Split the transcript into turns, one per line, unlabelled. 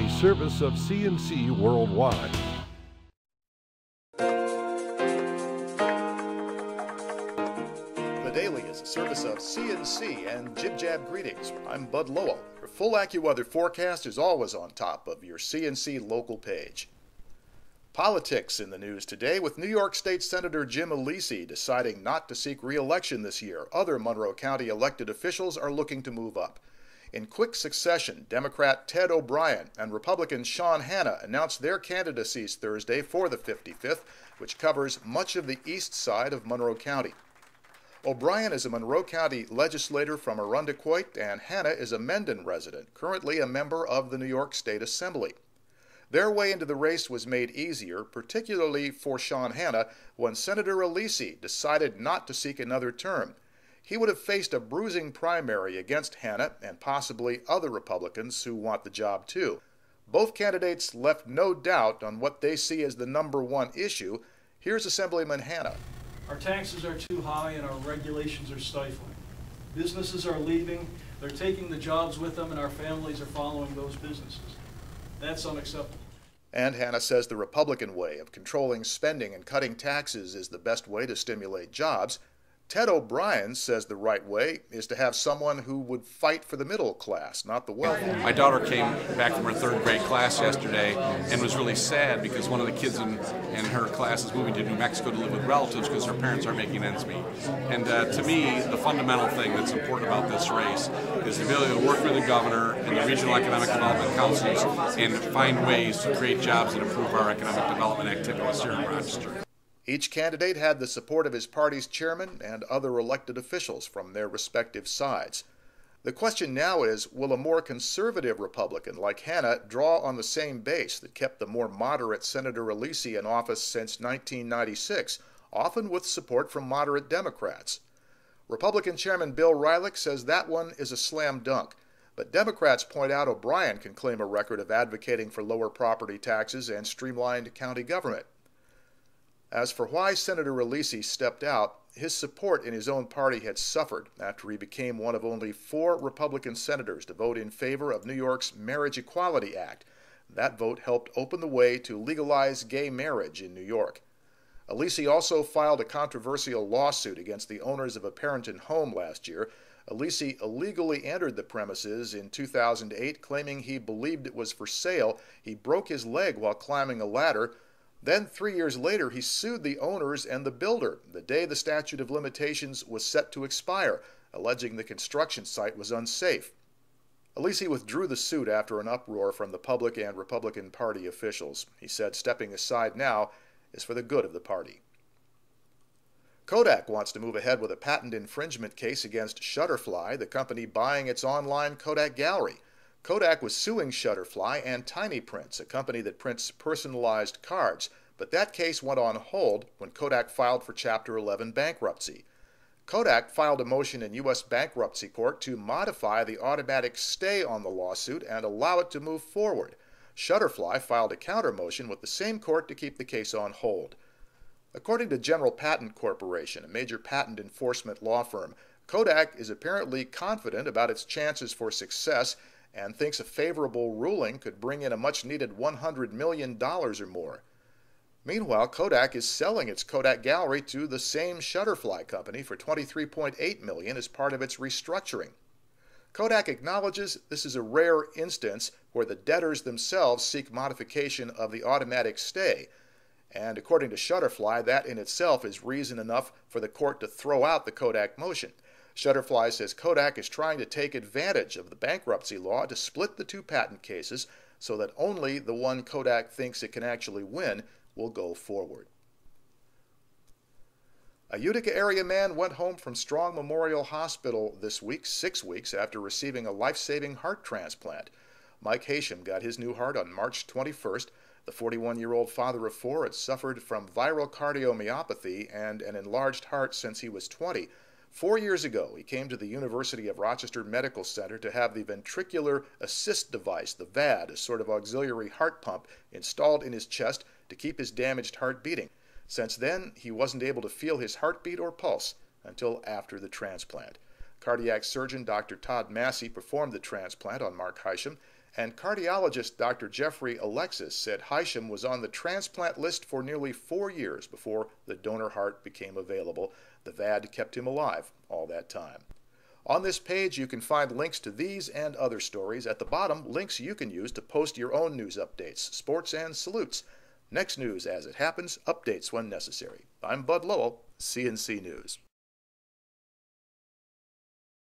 a service of CNC Worldwide.
The Daily is a service of CNC and Jib Jab Greetings. I'm Bud Lowell. Your full AccuWeather forecast is always on top of your CNC local page. Politics in the news today, with New York State Senator Jim Alesi deciding not to seek re-election this year. Other Monroe County elected officials are looking to move up. In quick succession, Democrat Ted O'Brien and Republican Sean Hanna announced their candidacies Thursday for the 55th, which covers much of the east side of Monroe County. O'Brien is a Monroe County legislator from Arundequoit, and Hanna is a Mendon resident, currently a member of the New York State Assembly. Their way into the race was made easier, particularly for Sean Hanna, when Senator Alesi decided not to seek another term. He would have faced a bruising primary against Hanna and possibly other Republicans who want the job too. Both candidates left no doubt on what they see as the #1 issue. Here's Assemblyman Hanna.
Our taxes are too high and our regulations are stifling. Businesses are leaving, they're taking the jobs with them, and our families are following those businesses. That's unacceptable.
And Hanna says the Republican way of controlling spending and cutting taxes is the best way to stimulate jobs. Ted O'Brien says the right way is to have someone who would fight for the middle class, not the wealthy.
My daughter came back from her 3rd grade class yesterday and was really sad because one of the kids in her class is moving to New Mexico to live with relatives because her parents aren't making ends meet. And to me, the fundamental thing that's important about this race is the ability to work with the governor and the regional economic development councils and find ways to create jobs that improve our economic development activities here in Rochester.
Each candidate had the support of his party's chairman and other elected officials from their respective sides. The question now is, will a more conservative Republican like Hanna draw on the same base that kept the more moderate Senator Alesi in office since 1996, often with support from moderate Democrats? Republican Chairman Bill Reilich says that one is a slam dunk, but Democrats point out O'Brien can claim a record of advocating for lower property taxes and streamlined county government. As for why Senator Alesi stepped out, his support in his own party had suffered after he became one of only 4 Republican senators to vote in favor of New York's Marriage Equality Act. That vote helped open the way to legalize gay marriage in New York. Alesi also filed a controversial lawsuit against the owners of a Parenton home last year. Alesi illegally entered the premises in 2008, claiming he believed it was for sale. He broke his leg while climbing a ladder. Then 3 years later, he sued the owners and the builder the day the statute of limitations was set to expire, alleging the construction site was unsafe. Alesi withdrew the suit after an uproar from the public and Republican Party officials. He said stepping aside now is for the good of the party. Kodak wants to move ahead with a patent infringement case against Shutterfly, the company buying its online Kodak gallery. Kodak was suing Shutterfly and Tiny Prints, a company that prints personalized cards, but that case went on hold when Kodak filed for Chapter 11 bankruptcy. Kodak filed a motion in U.S. bankruptcy court to modify the automatic stay on the lawsuit and allow it to move forward. Shutterfly filed a counter motion with the same court to keep the case on hold. According to General Patent Corporation, a major patent enforcement law firm, Kodak is apparently confident about its chances for success and thinks a favorable ruling could bring in a much-needed $100 million or more. Meanwhile, Kodak is selling its Kodak gallery to the same Shutterfly company for $23.8 million as part of its restructuring. Kodak acknowledges this is a rare instance where the debtors themselves seek modification of the automatic stay, and according to Shutterfly, that in itself is reason enough for the court to throw out the Kodak motion. Shutterfly says Kodak is trying to take advantage of the bankruptcy law to split the 2 patent cases so that only the one Kodak thinks it can actually win will go forward. A Utica area man went home from Strong Memorial Hospital this week, 6 weeks after receiving a life-saving heart transplant. Mike Haysham got his new heart on March 21st. The 41-year-old father of 4 had suffered from viral cardiomyopathy and an enlarged heart since he was 20. 4 years ago, he came to the University of Rochester Medical Center to have the ventricular assist device, the VAD, a sort of auxiliary heart pump, installed in his chest to keep his damaged heart beating. Since then, he wasn't able to feel his heartbeat or pulse until after the transplant. Cardiac surgeon Dr. Todd Massey performed the transplant on Mark Hysham, and cardiologist Dr. Jeffrey Alexis said Hysham was on the transplant list for nearly 4 years before the donor heart became available. The VAD kept him alive all that time. On this page, you can find links to these and other stories. At the bottom, links you can use to post your own news updates, sports, and salutes. Next news as it happens, updates when necessary. I'm Bud Lowell, CNC News.